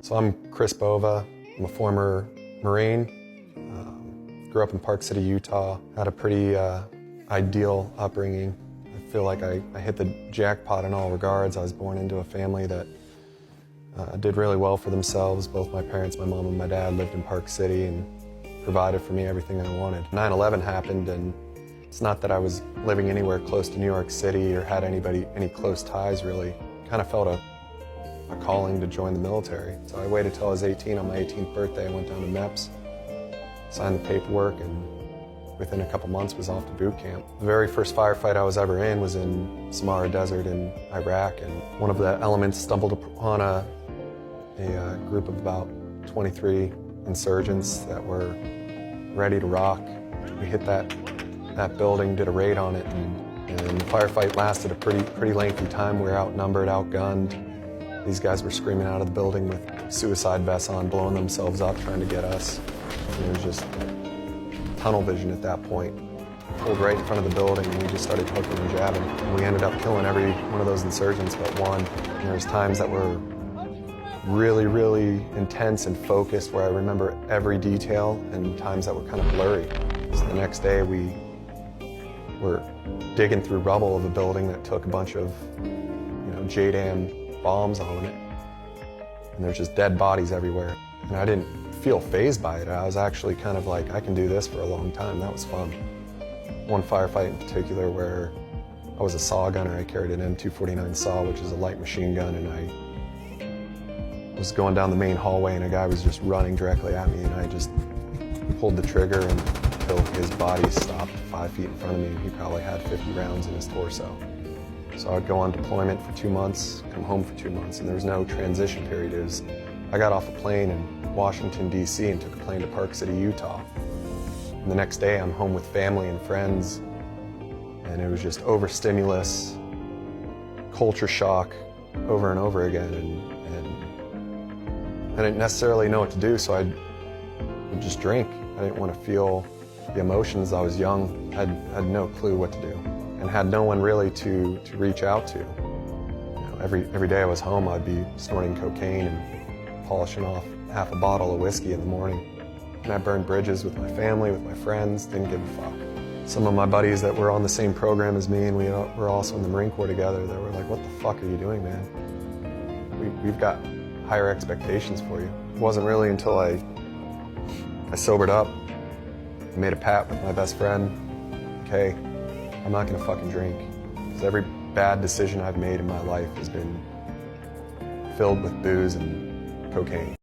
So I'm Chris Bova. I'm a former Marine. Grew up in Park City, Utah. Had a pretty ideal upbringing. I feel like I hit the jackpot in all regards. I was born into a family that did really well for themselves. Both my parents, my mom and my dad, lived in Park City and provided for me everything I wanted. 9/11 happened, and it's not that I was living anywhere close to New York City or had any close ties, really. Kind of felt a calling to join the military. So I waited till I was 18. On my 18th birthday, I went down to MEPS, signed the paperwork, and within a couple months was off to boot camp. The very first firefight I was ever in was in Sahara Desert in Iraq, and one of the elements stumbled upon a group of about 23 insurgents that were ready to rock. We hit that building, did a raid on it, and the firefight lasted a pretty lengthy time. We were outnumbered, outgunned. These guys were screaming out of the building with suicide vests on, blowing themselves up, trying to get us. And it was just tunnel vision at that point. Pulled right in front of the building, and we just started hooking and jabbing. And we ended up killing every one of those insurgents but one. And there was times that were really intense and focused, where I remember every detail, and times that were kind of blurry. So the next day we were digging through rubble of a building that took a bunch of JDAM bombs on it, and there's just dead bodies everywhere. And I didn't feel fazed by it. I was actually kind of like, I can do this for a long time. That was fun. One firefight in particular where I was a SAW gunner. I carried an M249 SAW, which is a light machine gun, and I was going down the main hallway, and a guy was just running directly at me, and I just pulled the trigger until his body stopped 5 feet in front of me, and he probably had 50 rounds in his torso. So I'd go on deployment for 2 months, come home for 2 months, and there was no transition period. I got off a plane in Washington, D.C. and took a plane to Park City, Utah. And the next day I'm home with family and friends, and it was just overstimulus, culture shock over and over again, and I didn't necessarily know what to do, so I'd just drink. I didn't want to feel the emotions. I was young, I had no clue what to do, and had no one really to reach out to. Every day I was home, I'd be snorting cocaine and polishing off half a bottle of whiskey in the morning. And I burned bridges with my family, with my friends, didn't give a fuck. Some of my buddies that were on the same program as me, and we were also in the Marine Corps together, they were like, what the fuck are you doing, man? We've got higher expectations for you. It wasn't really until I sobered up, I made a pact with my best friend, okay, I'm not gonna fucking drink. Because every bad decision I've made in my life has been filled with booze and cocaine.